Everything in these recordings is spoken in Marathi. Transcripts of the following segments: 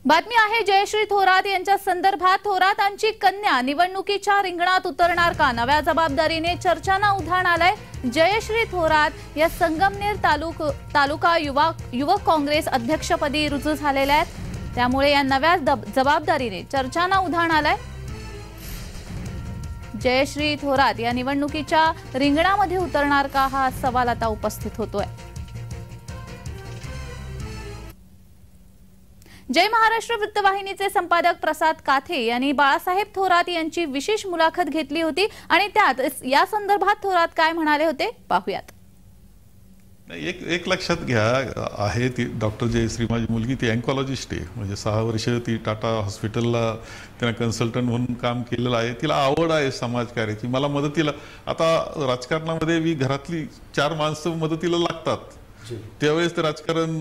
बातमी आहे जयश्री थोरात यांच्या संदर्भात. थोरातांची कन्या निवडणुकीच्या रिंगणात उतरणार का? नव्या जबाबदारीने चर्चांना उधाण आलंय. जयश्री थोरात या संगमनेर तालुका युवक काँग्रेस अध्यक्षपदी रुजू झालेल्या आहेत. त्यामुळे या नव्या जबाबदारीने चर्चांना उधाण आलंय. जयश्री थोरात या निवडणुकीच्या रिंगणामध्ये उतरणार का हा सवाल आता उपस्थित होतोय. जय महाराष्ट्र वृत्तवाहिनीचे संपादक प्रसाद काथे यांनी बाळासाहेब थोरात यांची विशेष मुलाखत घेतली होती आणि त्यात या संदर्भात थोरात काय म्हणाले होते पाहूयात. एक लक्षात घ्या, आहे ती डॉक्टर जयश्री माझी मुलगी, ती अँकॉलॉजिस्ट आहे. म्हणजे 6 वर्ष ती टाटा हॉस्पिटलला त्यांना कन्सल्टंट म्हणून काम केलेलं आहे. तिला आवड आहे समाजकार्याची. मला मदतीला, आता राजकारणामध्ये मी घरातली 4 माणसं मदतीला लागतात, त्यावेळेस ते राजकारण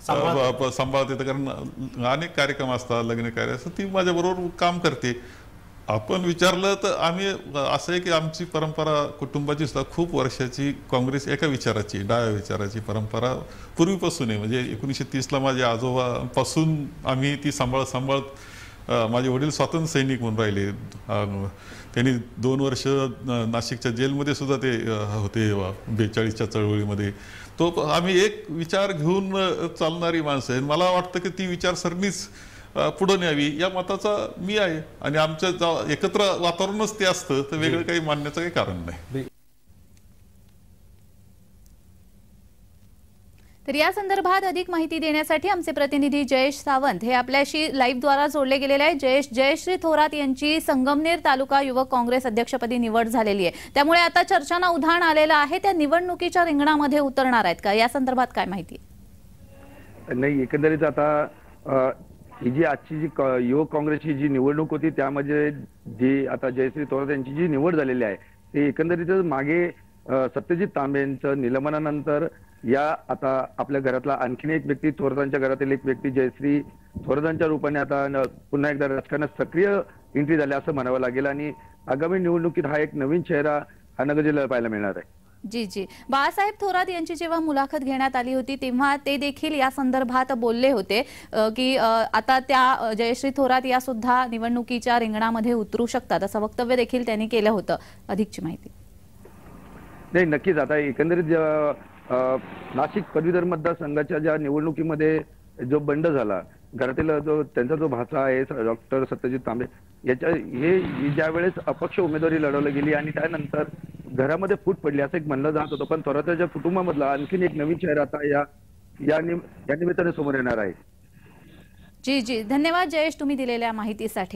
सांभाळत येतं. कारण अनेक कार्यक्रम असतात, लग्न कार्य असतात, ती माझ्याबरोबर काम करते. आपण विचारलं तर आम्ही असं आहे की आमची परंपरा कुटुंबाची सुद्धा खूप वर्षाची काँग्रेस एका विचाराची, डाव्या विचाराची परंपरा पूर्वीपासून आहे. म्हणजे 1930ला माझ्या आजोबापासून आम्ही ती सांभाळत माझे वडील स्वातंत्र्य सैनिक म्हणून राहिले. त्यांनी 2 वर्ष नाशिकच्या जेलमध्ये सुद्धा ते होते 42च्या चळवळीमध्ये. तो आम्ही एक विचार घेऊन चालणारी माणसं आहे. मला वाटतं की ती विचारसरणीच पुढे न्यावी या मताचा मी आहे. आणि आमच्या एकत्र वातावरणच ते असतं, तर वेगळं काही मानण्याचं काही कारण नाही. तर या संदर्भात अधिक माहिती देण्यासाठी आमचे प्रतिनिधी जयेश सावंत हे आपल्याशी लाईव्ह द्वारा जोडले गेलेले आहेत. जयश्री थोरात यांची संगमनेर तालुका युवक काँग्रेस अध्यक्षपदी निवड झालेली आहे. त्यामुळे आता चर्चांना उधाण आलेलं आहे. त्या निवडणुकीच्या रिंगणामध्ये उतरणार आहेत का? या संदर्भात काय माहिती? नाही, एकंदरीत आता ही जी आजची जी युवक काँग्रेसची जी निवडणूक होती, त्यामध्ये जी आता जयश्री थोरात यांची जी निवड झालेली आहे, ते एकंदरीतच मागे सत्यजित तांबे यांचं निलंबनानंतर या आता आपल्या घरातला आणखीन एक व्यक्ती, थोरातांच्या घरातील एक व्यक्ती जयश्री थोरातांच्या रूपाने आता पुन्हा एकदा राजकारणात सक्रिय एंट्री झाली असं म्हणावं लागेल. आणि आगामी निवडणुकीत हा एक नवीन चेहरा हा नगर जिल्ह्याला पाहायला मिळणार आहे. जी. बाळासाहेब थोरात यांची जेव्हा मुलाखत घेण्यात आली होती तेव्हा ते देखील या संदर्भात बोलले होते की आता त्या जयश्री थोरात या सुद्धा निवडणुकीच्या रिंगणामध्ये उतरू शकतात असं वक्तव्य देखील त्यांनी केलं होतं. अधिकची माहिती? नाही, नक्कीच. आता एकंदरीत नाशिक पदवीधर मतदारसंघाच्या ज्या निवडणुकीमध्ये जो बंड झाला, घरातील जो त्यांचा जो भाचा आहे डॉक्टर सत्यजित तांबे याच्या हे ज्या वेळेस अपक्ष उमेदवारी लढवली गेली आणि त्यानंतर घरामध्ये फूट पडली असं एक म्हणलं जात होतं. पण थोरातांच्या कुटुंबामधला आणखीन एक नवीन चेहरा आता या निमित्ताने समोर येणार आहे. जी. धन्यवाद जयेश, तुम्ही दिलेल्या माहितीसाठी.